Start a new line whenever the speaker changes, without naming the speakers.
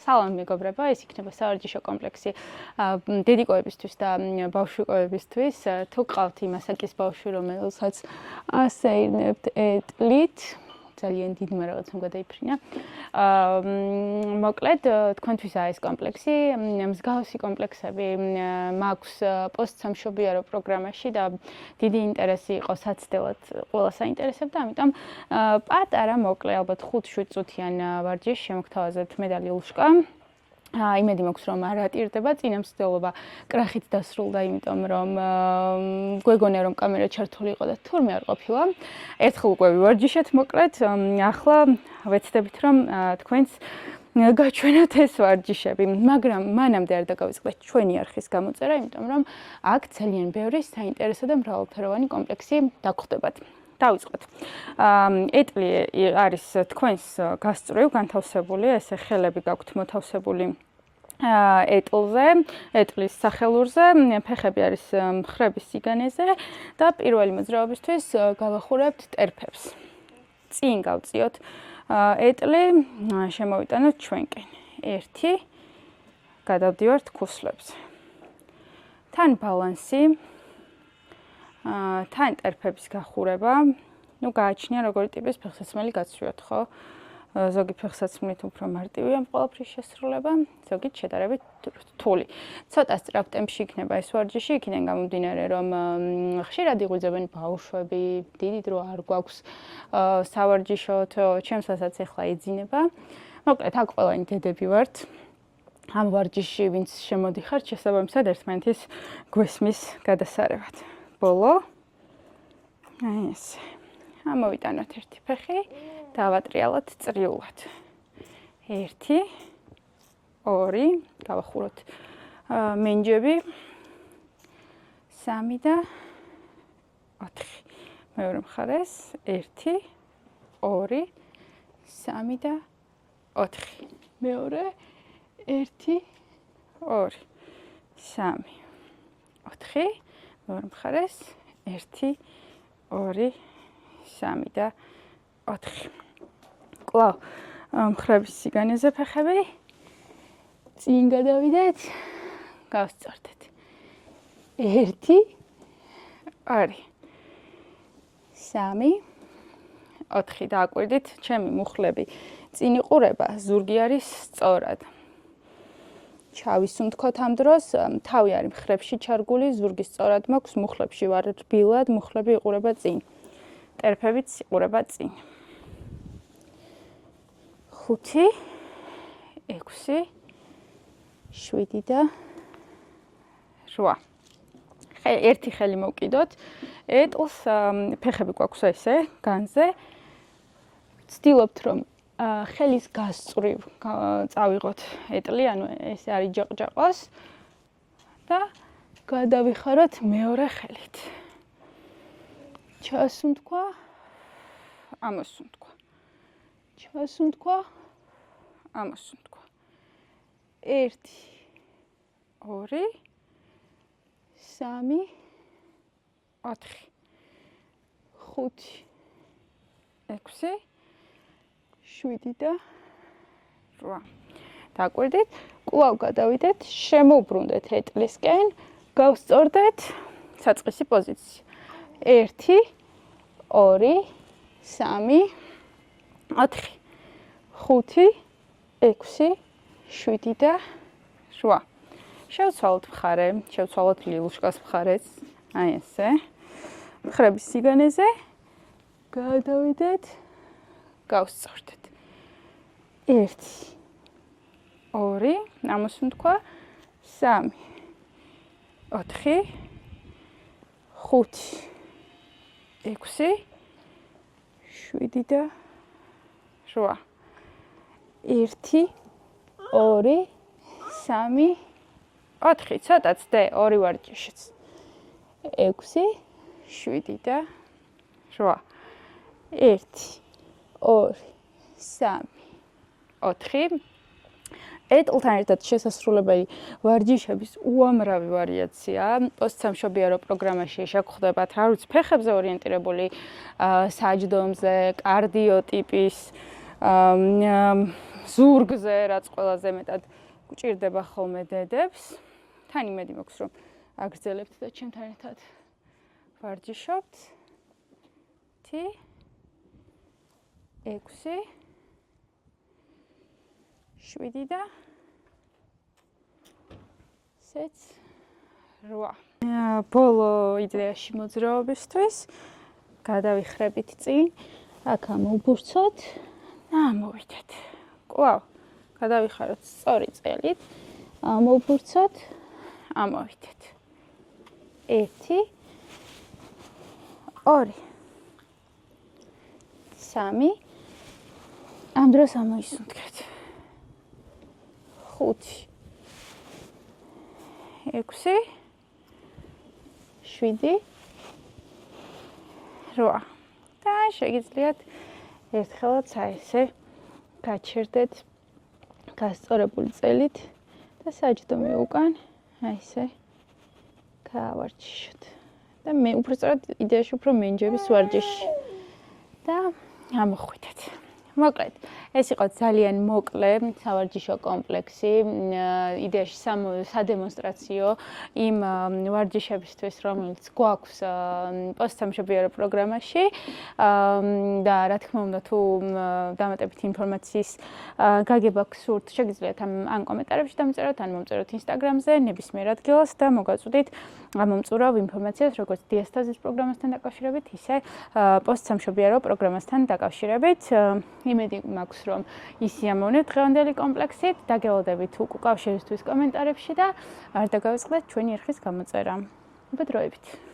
სალამი მეგობრებო, ეს იქნება სავარჯიშო კომპლექსი დედიკოებისთვის და ბავშვიკოებისთვის. თუ გყავთ იმ ასაკის ბავშვი, რომელსაც ასეირნებთ ეტლით, ძალიან დიდმა რაღაცამ გადაიფრინა. მოკლედ, თქვენთვისაა ეს კომპლექსი, მსგავსი კომპლექსები მაქვს პოსტსამშობიარო პროგრამაში და დიდი ინტერესი იყო საცდელად ყველას აინტერესებდა, ამიტომ პატარა მოკლე, ალბათ 5-7 წუთიან ვარჯიშს შემოგთავაზებთ მე და ლიულშკა. იმედი მაქვს, რომ არ ატირდება, წინამსხდელობა კრახით დასრულდა, იმიტომ რომ გვეგონა რომ კამერა ჩართული იყო და თურმე არ ყოფილა. ერთხელ უკვე ვივარჯიშეთ მოკლედ, ახლა ვეცდებით რომ თქვენს გაჩვენოთ ეს ვარჯიშები, მაგრამ მანამდე არ დაგავიწყდეთ ჩვენი არხის გამოწერა, იმიტომ რომ აქ ძალიან ბევრი საინტერესო და მრავალფეროვანი კომპლექსი დაგხვდებათ. დავიწყოთ. ეტლი არის თქვენს გასწვრივ განთავსებული, ესე ხელები გაქვთ მოთავსებული ეტლზე, ეტლის სახელურზე, ფეხები არის მხრების სიგანეზე და პირველი მოძრაობისთვის გავახურებთ ტერფებს. წინ გავწიოთ ეტლი, შემოვიტანოთ ჩვენკენ. 1 გადავდივართ ქუსლებზე. თან ბალანსი, თან ტერფების გახურება, გააჩნია როგორი ტიპის ფეხსაცმელი გაცვიოთ, ხო? ზოგი ფეხსაცმლით უფრო მარტივია ყველაფრის შესრულება, ზოგით შედარებით რთული. ცოტა სწრაფ ტემპში იქნება ეს ვარჯიში, იქიდან გამომდინარე, რომ ხშირად იღვიძებენ ბავშვები, დიდი დრო არ გვაქვს სავარჯიშოთ, ჩემსაც ახლა ეძინება. მოკლედ, აქ ყველანი დედები ვართ. ამ ვარჯიშში ვინც შემოდიხართ, შესაბამისად ერთმანეთის გვესმის გადასარევად. ბოლო. აი ესე. ამოვიტანოთ ერთი ფეხი. დავატრიალოთ წრიულად. 1 2 გავახუროთ მენჯები 3 და 4. მეორე მხარეს 1 2 3 და 4. მეორე 1 2 3 4. მეორე მხარეს 1 2 3 და 4. კлау მხრების სიგანეზე ფეხები წინ გადავიდეთ, გავსწორდეთ. 1 2 3 4 დააკვირდით, ჩემი მუხლები წინ იყურება, ზურგი არის სწორად. ჩავისუნთქოთ ამ დროს, თავი არის მხრებში ჩარგული, ზურგი სწორად მაქვს, მუხლებში ვარ რბილად, მუხლები იყურება წინ. ტერფებიც იყურება წინ. 5 6 7 და 8. ერთი ხელი მოვკიდოთ. ეტლს ფეხები გვაქვს ესე, განზე. ვცდილობთ რომ ხელის გასწვრივ წავიღოთ ეტლი, ანუ ეს არის ჯაყჯაყოს და გადავიხაროთ მეორე ხელით. ჩასუნთქვა, ამოსუნთქვა. ჩასუნთქვა, ამოსუნთქვა. 1 2 3 4 5 6 7 და 8. დააკვირდით, კვლავ გადავიდეთ, შემოვბრუნდეთ ეტლისკენ, გავსწორდეთ საწყისი პოზიცია. 1 2 3 4 5 6 7 და 8. შევცვალოთ მხარე, შევცვალოთ ლიულშკას მხარეს, აი ესე. მხრების სიგანეზე გადავიდეთ, გავსწორდეთ. 1 2 ამოსუნთქვა, 3 4 5 6 7 და 8. 1 2 3 4. ცოტა ცდე, ორი ვარჯიშიც. 6 7 და 8. 1 2 3 4. ეტლთან ერთად შესასრულებელი ვარჯიშების უამრავი ვარიაცია. პოსტსამშობიარო პროგრამაში შეგხვდებათ, რა ვიცი, ფეხებზე ორიენტირებული, საჯდომზე, კარდიო ტიპის, ზურგზე, რაც ყველაზე მეტად გვჭირდება ხოლმე დედებს. თან იმედი მაქვს, რომ აგრძელებთ და ჩემთან ერთად ვარჯიშობთ. 10 6 7 და 8. ბოლო იდეაში მოძრაობისთვის გადავიხრებით წინ, აქ ამოვბურცოთ და ამოვიდეთ. კვლავ გადავიხაროთ სწორი წელით, ამოვბურცოთ, ამოვიდეთ. 1 2 3 ამ დროს ამოისუნთქეთ. 5 6 7 8 და შეგიძლიათ ერთხელაც აი ესე გაჩერდეთ გასწორებული წელით და საჯდომი უკან აი ესე გავარჯიშოთ. და მე უბრალოდ იდეაში უფრო მენჯების ვარჯიში და ამოხვიდეთ. მოკლედ, ეს იყო ძალიან მოკლე სავარჯიშო კომპლექსი, იდეაში სადემონსტრაციო იმ ვარჯიშებისთვის, რომელიც გვაქვს პოსტსამშობიარო პროგრამაში და რა თქმა უნდა, თუ დამატებით ინფორმაციის გაგება გსურთ, შეგიძლიათ ან კომენტარებში დამწეროთ, ან მომწეროთ Instagram-ზე, ნებისმიერ ადგილას და მოგაწვდით ამომწურავ ინფორმაციას, როგორც დიასტაზის პროგრამასთან დაკავშირებით, ისე პოსტსამშობიარო პროგრამასთან დაკავშირებით. იმედი მაქვს, რომ ისი ამოვნებთ დღევანდელი კომპლექსით, დაგელოდებით უკავშირისთვის კომენტარებში და არ დაგავიწყდეთ ჩვენი ერხის გამოწერა. მოდროებით.